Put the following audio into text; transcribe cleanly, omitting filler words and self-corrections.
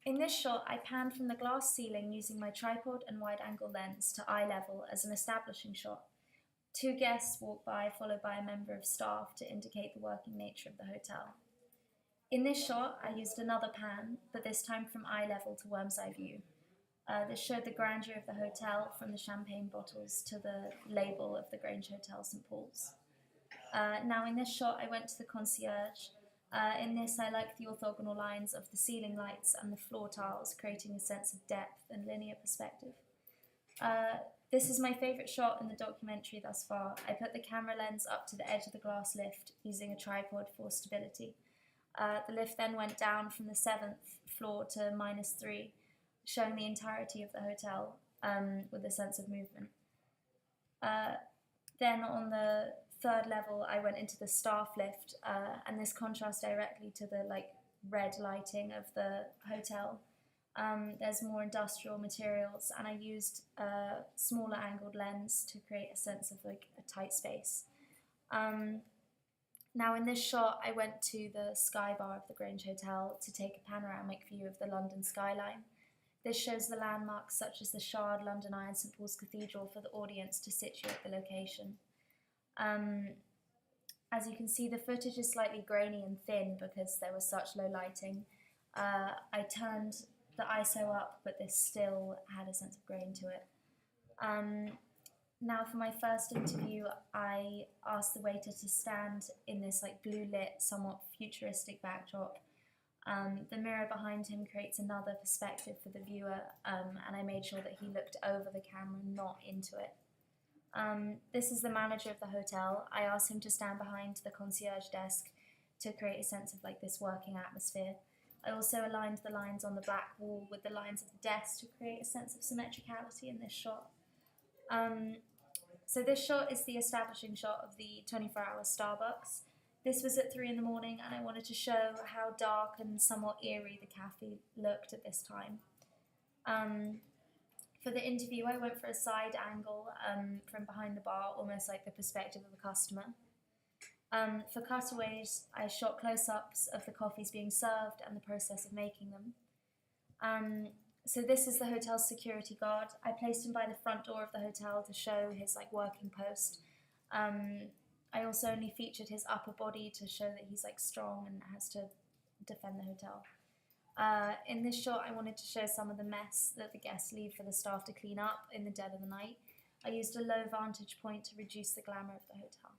In this shot, I panned from the glass ceiling using my tripod and wide-angle lens to eye level as an establishing shot. Two guests walked by, followed by a member of staff to indicate the working nature of the hotel. In this shot, I used another pan, but this time from eye level to worm's eye view. This showed the grandeur of the hotel from the champagne bottles to the label of the Grange Hotel St Paul's. Now in this shot, I went to the concierge. In this, I like the orthogonal lines of the ceiling lights and the floor tiles, creating a sense of depth and linear perspective. This is my favourite shot in the documentary thus far. I put the camera lens up to the edge of the glass lift using a tripod for stability. The lift then went down from the 7th floor to -3, showing the entirety of the hotel with a sense of movement. Then on the 3rd level, I went into the staff lift, and this contrasts directly to the red lighting of the hotel. There's more industrial materials, and I used a smaller angled lens to create a sense of a tight space. Now in this shot, I went to the sky bar of the Grange Hotel to take a panoramic view of the London skyline. This shows the landmarks such as the Shard, London Eye and St Paul's Cathedral for the audience to situate the location. As you can see, the footage is slightly grainy and thin because there was such low lighting. I turned the ISO up, but this still had a sense of grain to it. Now for my first interview, I asked the waiter to stand in this blue lit, somewhat futuristic backdrop. The mirror behind him creates another perspective for the viewer, and I made sure that he looked over the camera, not into it. This is the manager of the hotel. I asked him to stand behind the concierge desk to create a sense of this working atmosphere. I also aligned the lines on the black wall with the lines of the desk to create a sense of symmetricality in this shot. So this shot is the establishing shot of the 24-hour Starbucks. This was at 3 in the morning, and I wanted to show how dark and somewhat eerie the cafe looked at this time. For the interview, I went for a side angle from behind the bar, almost like the perspective of a customer. For cutaways, I shot close-ups of the coffees being served and the process of making them. So this is the hotel's security guard. I placed him by the front door of the hotel to show his working post. I also only featured his upper body to show that he's strong and has to defend the hotel. In this shot, I wanted to show some of the mess that the guests leave for the staff to clean up in the dead of the night. I used a low vantage point to reduce the glamour of the hotel.